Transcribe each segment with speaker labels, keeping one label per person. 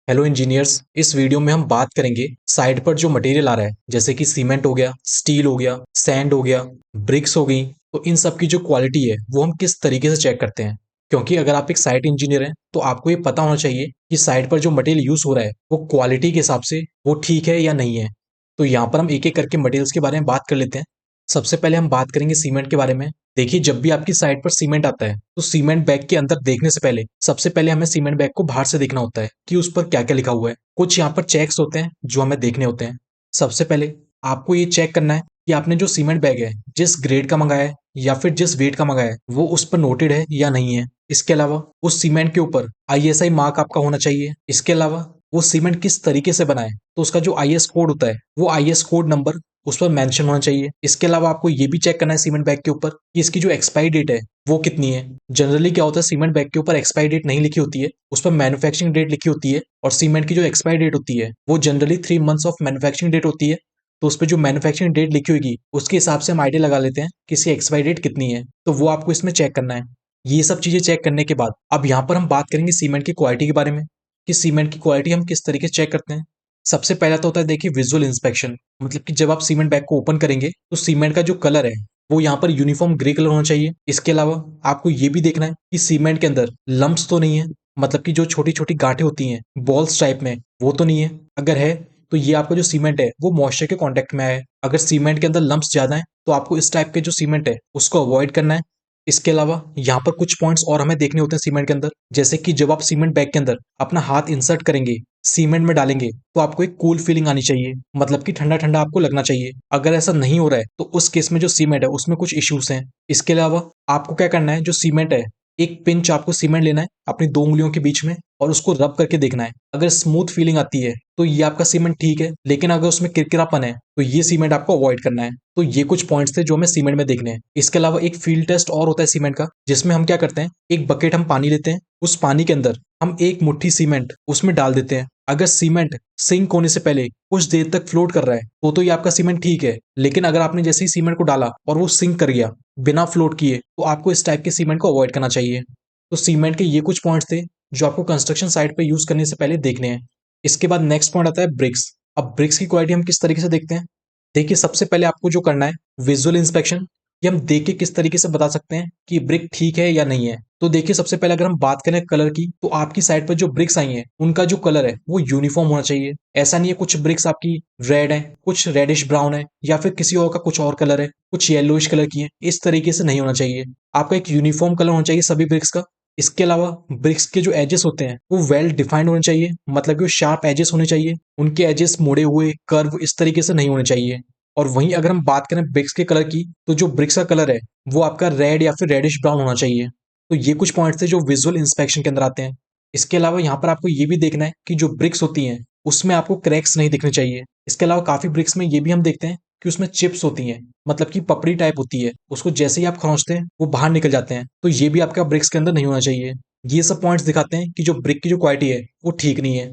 Speaker 1: Hello engineers. इस video में हम बात करेंगे साइट पर जो मटेरियल आ रहा है, जैसे कि सीमेंट हो गया, स्टील हो गया, सैंड हो गया, ब्रिक्स हो गई। तो इन सब की जो क्वालिटी है वो हम किस तरीके से चेक करते हैं। क्योंकि अगर आप एक साइट इंजीनियर हैं तो आपको ये पता होना चाहिए कि साइट पर जो मटेरियल यूज हो रहा है वो क्वालिटी के हिसाब से वो ठीक है या नहीं है। तो यहाँ पर हम एक एक करके मटेरियल्स के बारे में बात कर लेते हैं। सबसे पहले हम बात करेंगे सीमेंट के बारे में। देखिए, जब भी आपकी साइट पर सीमेंट आता है तो सीमेंट बैग के अंदर देखने से पहले सबसे पहले हमें सीमेंट बैग को बाहर से देखना होता है कि उस पर क्या क्या लिखा हुआ है। कुछ यहाँ पर चेक्स होते हैं जो हमें देखने होते हैं। सबसे पहले आपको ये चेक करना है कि आपने जो सीमेंट बैग है जिस ग्रेड का मंगाया है या फिर जिस वेट का मंगाया है वो उस पर नोटेड है या नहीं है। इसके अलावा उस सीमेंट के ऊपर आईएसआई मार्क आपका होना चाहिए। इसके अलावा वो सीमेंट किस तरीके से बना है तो उसका जो आईएस कोड होता है वो आईएस कोड नंबर उस पर मेंशन होना चाहिए। इसके अलावा आपको ये भी चेक करना है सीमेंट बैग के ऊपर कि इसकी जो एक्सपायरी डेट है वो कितनी है। जनरली क्या होता है, सीमेंट बैग के ऊपर एक्सपायरी डेट नहीं लिखी होती है, उस पर मैन्युफैक्चरिंग डेट लिखी होती है। और सीमेंट की जो एक्सपायरी डेट होती है वो generally 3 months of manufacturing date होती है। तो उस पर जो मैन्युफैक्चरिंग डेट लिखी होगी उसके हिसाब से हम आइडिया लगा लेते हैं कि इसकी एक्सपायरी डेट कितनी है। तो वो आपको इसमें चेक करना है। ये सब चीजें चेक करने के बाद अब यहाँ पर हम बात करेंगे सीमेंट की क्वालिटी के बारे में कि सीमेंट की क्वालिटी हम किस तरीके से चेक करते हैं। सबसे पहला तो होता है, देखिए, विजुअल इंस्पेक्शन। मतलब कि जब आप सीमेंट बैग को ओपन करेंगे तो सीमेंट का जो कलर है वो यहाँ पर यूनिफॉर्म ग्रे कलर होना चाहिए। इसके अलावा आपको ये भी देखना है कि सीमेंट के अंदर लम्प्स तो नहीं है, मतलब कि जो छोटी छोटी गांठें होती हैं बॉल्स टाइप में वो तो नहीं है। अगर है तो ये आपका जो सीमेंट है वो मॉइस्चर के कांटेक्ट में आया है। अगर सीमेंट के अंदर लम्प्स ज्यादा है तो आपको इस टाइप के जो सीमेंट है उसको अवॉइड करना है। इसके अलावा यहाँ पर कुछ पॉइंट्स और हमें देखने होते हैं सीमेंट के अंदर, जैसे कि जब आप सीमेंट बैग के अंदर अपना हाथ इंसर्ट करेंगे, सीमेंट में डालेंगे, तो आपको एक कूल फीलिंग आनी चाहिए, मतलब कि ठंडा ठंडा आपको लगना चाहिए। अगर ऐसा नहीं हो रहा है तो उस केस में जो सीमेंट है उसमें कुछ इश्यूज हैं। इसके अलावा आपको क्या करना है, जो सीमेंट है एक पिंच आपको सीमेंट लेना है अपनी 2 उंगलियों के बीच में और उसको रब करके देखना है। अगर स्मूथ फीलिंग आती है तो ये आपका सीमेंट ठीक है, लेकिन अगर उसमें किरकिरापन है तो ये सीमेंट आपको अवॉइड करना है। तो ये कुछ पॉइंट्स थे जो हमें सीमेंट में देखने हैं। इसके अलावा एक फील्ड टेस्ट और होता है सीमेंट का, जिसमें हम क्या करते हैं, एक बकेट हम पानी लेते हैं, उस पानी के अंदर हम एक मुट्ठी सीमेंट उसमें डाल देते हैं। अगर सीमेंट सिंक होने से पहले कुछ देर तक फ्लोट कर रहा है तो ये आपका सीमेंट ठीक है। लेकिन अगर आपने जैसे ही सीमेंट को डाला और वो सिंक कर गया बिना फ्लोट किए तो आपको इस टाइप के सीमेंट को अवॉइड करना चाहिए। तो सीमेंट के ये कुछ पॉइंट्स थे जो आपको कंस्ट्रक्शन साइट पे यूज करने से पहले देखने हैं। इसके बाद नेक्स्ट पॉइंट आता है ब्रिक्स। अब ब्रिक्स की क्वालिटी हम किस तरीके से देखते हैं। देखिए, सबसे पहले आपको जो करना है विजुअल इंस्पेक्शन। ये हम देख के किस तरीके से बता सकते हैं कि ब्रिक ठीक है या नहीं है। तो देखिए, सबसे पहले अगर हम बात करें कलर की तो आपकी साइड पर जो ब्रिक्स आई हैं उनका जो कलर है वो यूनिफॉर्म होना चाहिए। ऐसा नहीं है कुछ ब्रिक्स आपकी रेड है, कुछ रेडिश ब्राउन है, या फिर किसी और का कुछ और कलर है, कुछ येलोइश कलर की है। इस तरीके से नहीं होना चाहिए। आपका एक यूनिफॉर्म कलर होना चाहिए सभी ब्रिक्स का। इसके अलावा ब्रिक्स के जो एजेस होते हैं वो वेल डिफाइंड होने चाहिए, मतलब कि वो शार्प एजेस होने चाहिए। उनके एजेस मुड़े हुए कर्व इस तरीके से नहीं होने चाहिए। और वहीं अगर हम बात करें ब्रिक्स के कलर की तो जो ब्रिक्स का कलर है वो आपका रेड या फिर रेडिश ब्राउन होना चाहिए। तो ये कुछ पॉइंट्स थे जो विजुअल इंस्पेक्शन के अंदर आते हैं। इसके अलावा यहाँ पर आपको ये भी देखना है कि जो ब्रिक्स होती हैं उसमें आपको क्रैक्स नहीं दिखने चाहिए। इसके अलावा काफी ब्रिक्स में ये भी हम देखते हैं कि उसमें चिप्स होती हैं, मतलब कि पपड़ी टाइप होती है, उसको जैसे ही आप खरोंचते हैं वो बाहर निकल जाते हैं। तो ये भी आपका ब्रिक्स के अंदर नहीं होना चाहिए। ये सब पॉइंट्स दिखाते हैं कि जो ब्रिक की जो क्वालिटी है वो ठीक नहीं है।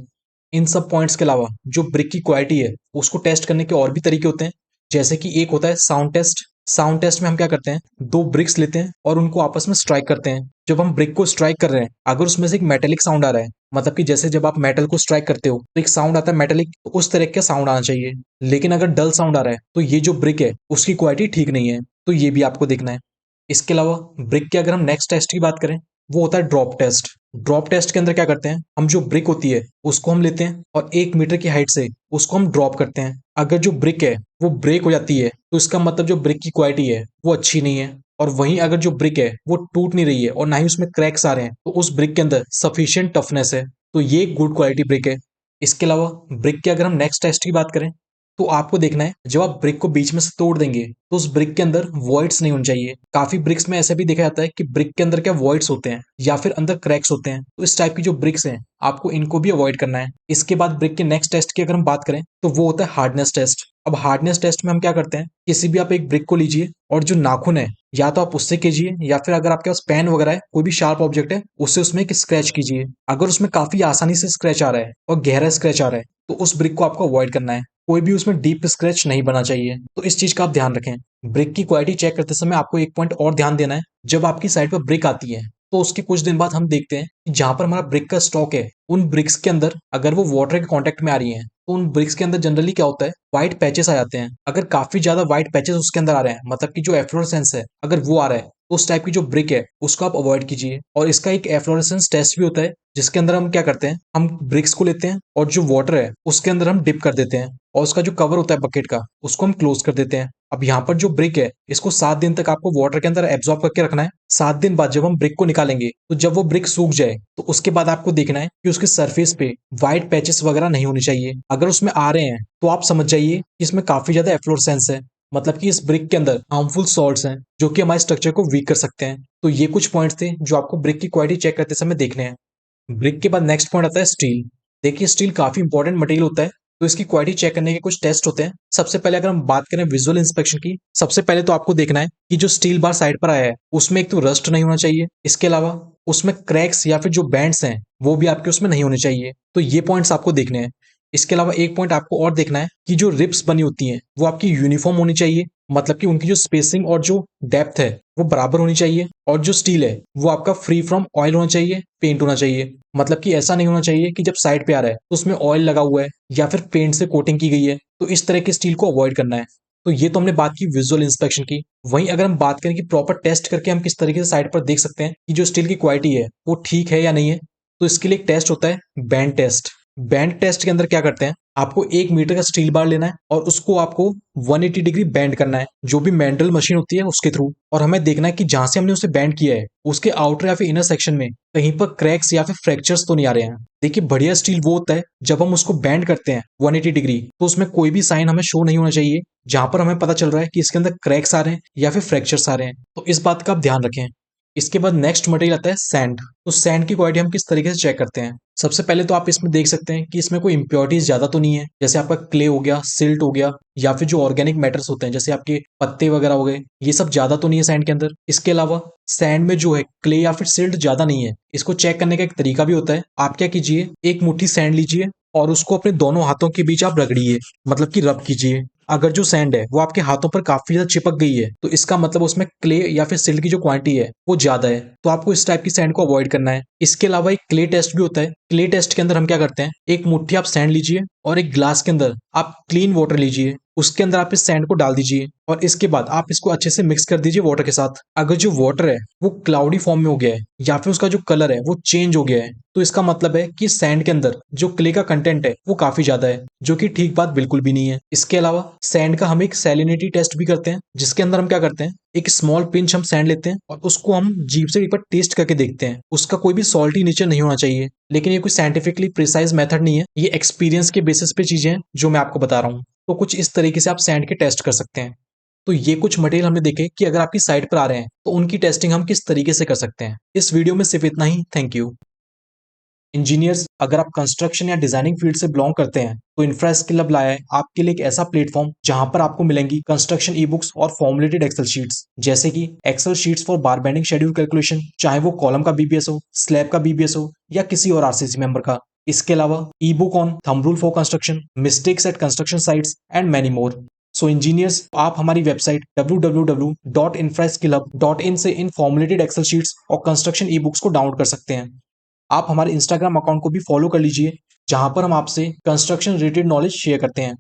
Speaker 1: इन सब पॉइंट्स के अलावा जो ब्रिक की क्वालिटी है उसको टेस्ट करने के और भी तरीके होते हैं, जैसे कि एक होता है साउंड टेस्ट। साउंड टेस्ट में हम क्या करते हैं, दो ब्रिक्स लेते हैं और उनको आपस में स्ट्राइक करते हैं। जब हम ब्रिक को स्ट्राइक कर रहे हैं अगर उसमें से एक मेटेलिक साउंड आ रहा है, मतलब कि जैसे जब आप मेटल को स्ट्राइक करते हो तो एक साउंड आता है मेटेलिक, तो उस तरह का साउंड आना चाहिए। लेकिन अगर डल साउंड आ रहा है तो ये जो ब्रिक है उसकी क्वालिटी ठीक नहीं है। तो ये भी आपको देखना है। इसके अलावा ब्रिक के अगर हम नेक्स्ट टेस्ट की बात करें वो होता है ड्रॉप टेस्ट। ड्रॉप टेस्ट के अंदर क्या करते हैं, हम जो ब्रिक होती है उसको हम लेते हैं और 1 मीटर की हाइट से उसको हम ड्रॉप करते हैं। अगर जो ब्रिक है वो ब्रेक हो जाती है तो इसका मतलब जो ब्रिक की क्वालिटी है वो अच्छी नहीं है। और वहीं अगर जो ब्रिक है वो टूट नहीं रही है और ना ही उसमें क्रैक्स आ रहे हैं तो उस ब्रिक के अंदर सफिशियंट टफनेस है। तो ये गुड क्वालिटी ब्रिक है। इसके अलावा ब्रिक के अगर हम नेक्स्ट टेस्ट की बात करें तो आपको देखना है जब आप ब्रिक को बीच में से तोड़ देंगे तो उस ब्रिक के अंदर वॉइड्स नहीं होने चाहिए। काफी ब्रिक्स में ऐसा भी देखा जाता है कि ब्रिक के अंदर क्या वॉइड्स होते हैं या फिर अंदर क्रैक्स होते हैं। तो इस टाइप की जो ब्रिक्स हैं आपको इनको भी अवॉइड करना है। इसके बाद ब्रिक के नेक्स्ट टेस्ट की अगर हम बात करें तो वो होता है हार्डनेस टेस्ट। अब हार्डनेस टेस्ट में हम क्या करते हैं, किसी भी आप एक ब्रिक को लीजिए और जो नाखून है या तो आप उससे कीजिए या फिर अगर आपके पास पेन वगैरह है, कोई भी शार्प ऑब्जेक्ट है, उससे उसमें एक स्क्रैच कीजिए। अगर उसमें काफी आसानी से स्क्रैच आ रहा है और गहरा स्क्रैच आ रहा है तो उस ब्रिक को आपको अवॉइड करना है। कोई भी उसमें डीप स्क्रैच नहीं बना चाहिए, तो इस चीज का आप ध्यान रखें। ब्रिक की क्वालिटी चेक करते समय आपको एक पॉइंट और ध्यान देना है। जब आपकी साइड पर ब्रिक आती है तो उसके कुछ दिन बाद हम देखते हैं कि जहां पर हमारा ब्रिक का स्टॉक है, उन ब्रिक्स के अंदर अगर वो वाटर के कांटेक्ट में आ रही हैं, तो उन ब्रिक्स के अंदर जनरली क्या होता है, व्हाइट पैचेस आ जाते हैं। अगर काफी ज्यादा व्हाइट पैचेस उसके अंदर आ रहे हैं, मतलब कि जो एफ्लोरेसेंस है अगर वो आ रहा है, तो उस टाइप की जो ब्रिक है उसको आप अवॉइड कीजिए। और इसका एक एफ्लोरेसेंस टेस्ट भी होता है, जिसके अंदर हम क्या करते हैं, हम ब्रिक्स को लेते हैं और जो वाटर है उसके अंदर हम डिप कर देते हैं, और उसका जो कवर होता है बकेट का उसको हम क्लोज कर देते हैं। अब यहाँ पर जो ब्रिक है इसको 7 दिन तक आपको वाटर के अंदर एब्जॉर्ब करके रखना है। 7 दिन बाद जब हम ब्रिक को निकालेंगे, तो जब वो ब्रिक सूख जाए तो उसके बाद आपको देखना है कि उसके सरफेस पे व्हाइट पैचेस वगैरह नहीं होने चाहिए। अगर उसमें आ रहे हैं तो आप समझ जाइए कि इसमें काफी ज्यादा एफ्लोरेसेंस है, मतलब कि इस ब्रिक के अंदर हार्मफुल सॉल्ट्स हैं जो कि हमारे स्ट्रक्चर को वीक कर सकते हैं। तो ये कुछ पॉइंट्स थे जो आपको ब्रिक की क्वालिटी चेक करते समय देखने हैं। ब्रिक के बाद नेक्स्ट पॉइंट आता है स्टील। देखिए स्टील काफी इंपॉर्टेंट मटेरियल होता है, तो इसकी क्वालिटी चेक करने के कुछ टेस्ट होते हैं। सबसे पहले अगर हम बात करें विजुअल इंस्पेक्शन की, सबसे पहले तो आपको देखना है कि जो स्टील बार साइड पर आया है उसमें एक तो रस्ट नहीं होना चाहिए, इसके अलावा उसमें क्रैक्स या फिर जो बैंड्स हैं वो भी आपके उसमें नहीं होने चाहिए। तो ये पॉइंट्स आपको देखने हैं। इसके अलावा एक पॉइंट आपको और देखना है कि जो रिप्स बनी होती हैं वो आपकी यूनिफॉर्म होनी चाहिए, मतलब कि उनकी जो स्पेसिंग और जो डेप्थ है वो बराबर होनी चाहिए। और जो स्टील है वो आपका फ्री फ्रॉम ऑयल होना चाहिए, पेंट होना चाहिए। मतलब कि ऐसा नहीं होना चाहिए कि जब साइड पे आ रहा है तो उसमें ऑयल लगा हुआ है या फिर पेंट से कोटिंग की गई है, तो इस तरह के स्टील को अवॉइड करना है। तो ये तो हमने बात की विजुअल इंस्पेक्शन की। वहीं अगर हम बात करें कि प्रॉपर टेस्ट करके हम किस तरीके से साइड पर देख सकते हैं कि जो स्टील की क्वालिटी है वो ठीक है या नहीं है, तो इसके लिए एक टेस्ट होता है बैंड टेस्ट। बैंड टेस्ट के अंदर क्या करते हैं, आपको 1 मीटर का स्टील बार लेना है और उसको आपको 180 डिग्री बैंड करना है, जो भी मैंड्रल मशीन होती है उसके थ्रू। और हमें देखना है कि जहां से हमने उसे बैंड किया है उसके आउटर या फिर इनर सेक्शन में कहीं पर क्रैक्स या फिर फ्रैक्चर्स तो नहीं आ रहे हैं। देखिए बढ़िया स्टील वो होता है जब हम उसको बैंड करते हैं 180 डिग्री, तो उसमें कोई भी साइन हमें शो नहीं होना चाहिए जहां पर हमें पता चल रहा है कि इसके अंदर क्रैक्स आ रहे हैं या फिर फ्रैक्चर्स आ रहे हैं। तो इस बात का आप ध्यान रखें। इसके बाद नेक्स्ट मटेरियल आता है सैंड। तो सैंड की क्वालिटी हम किस तरीके से चेक करते हैं, सबसे पहले तो आप इसमें देख सकते हैं कि इसमें कोई इंप्योरिटीज ज्यादा तो नहीं है, जैसे आपका क्ले हो गया, सिल्ट हो गया, या फिर जो ऑर्गेनिक मैटर्स होते हैं जैसे आपके पत्ते वगैरह हो गए, ये सब ज्यादा तो नहीं है सैंड के अंदर। इसके अलावा सैंड में जो है क्ले या फिर सिल्ट ज्यादा नहीं है। इसको चेक करने का एक तरीका भी होता है। आप क्या कीजिए, एक मुट्ठी सैंड लीजिए और उसको अपने दोनों हाथों के बीच आप रगड़िए, मतलब कि रब कीजिए। अगर जो सैंड है वो आपके हाथों पर काफी ज्यादा चिपक गई है, तो इसका मतलब उसमें क्ले या फिर सिल्ट की जो क्वांटिटी है वो ज्यादा है, तो आपको इस टाइप की सैंड को अवॉइड करना है। इसके अलावा एक क्ले टेस्ट भी होता है। क्ले टेस्ट के अंदर हम क्या करते हैं, एक मुट्ठी आप सैंड लीजिए और एक ग्लास के अंदर आप क्लीन वाटर लीजिए, उसके अंदर आप इस सैंड को डाल दीजिए और इसके बाद आप इसको अच्छे से मिक्स कर दीजिए वाटर के साथ। अगर जो वाटर है वो क्लाउडी फॉर्म में हो गया है या फिर उसका जो कलर है वो चेंज हो गया है, तो इसका मतलब है कि सैंड के अंदर जो क्ले का कंटेंट है वो काफी ज्यादा है, जो कि ठीक बात बिल्कुल भी नहीं है। इसके अलावा सैंड का हम एक सैलिनिटी टेस्ट भी करते हैं, जिसके अंदर हम क्या करते हैं, एक स्मॉल पिंच हम सैंड लेते हैं और उसको हम जीभ से एक बार टेस्ट करके देखते हैं। उसका कोई भी सॉल्टी नेचर नहीं होना चाहिए, लेकिन ये कोई साइंटिफिकली प्रिसाइज मेथड नहीं है, ये एक्सपीरियंस के बेसिस पे चीजें हैं जो मैं आपको बता रहा हूँ। तो कुछ इस तरीके से आप सैंड के टेस्ट कर सकते हैं। तो ये कुछ मटेरियल हमने देखे कि अगर आपकी साइट पर आ रहे हैं तो उनकी टेस्टिंग हम किस तरीके से कर सकते हैं। इस वीडियो में सिर्फ इतना ही। Thank you. इंजीनियर्स, अगर आप कंस्ट्रक्शन या डिजाइनिंग फील्ड से बिलोंग करते हैं तो इंफ्रा स्किल हब लाया है आपके लिए एक ऐसा प्लेटफॉर्म जहां पर आपको मिलेंगी कंस्ट्रक्शन ई बुक्स और फॉर्मुलेटेड एक्सेल शीट्स, जैसे कि excel sheets for bar bending schedule calculation, चाहे वो कॉलम का बीबीएस हो, स्लैब का बीबीएस हो या किसी और आरसीसी मेंबर का। इसके अलावा e book on thumb rule for construction, mistakes at construction sites and many more. So engineers, आप हमारी वेबसाइट www.infraskillhub.in से इन फॉर्मुलेटेड एक्सेल शीट्स और कंस्ट्रक्शन ई बुक्स को डाउनलोड कर सकते हैं। आप हमारे इंस्टाग्राम अकाउंट को भी फॉलो कर लीजिए, जहां पर हम आपसे कंस्ट्रक्शन रिलेटेड नॉलेज शेयर करते हैं।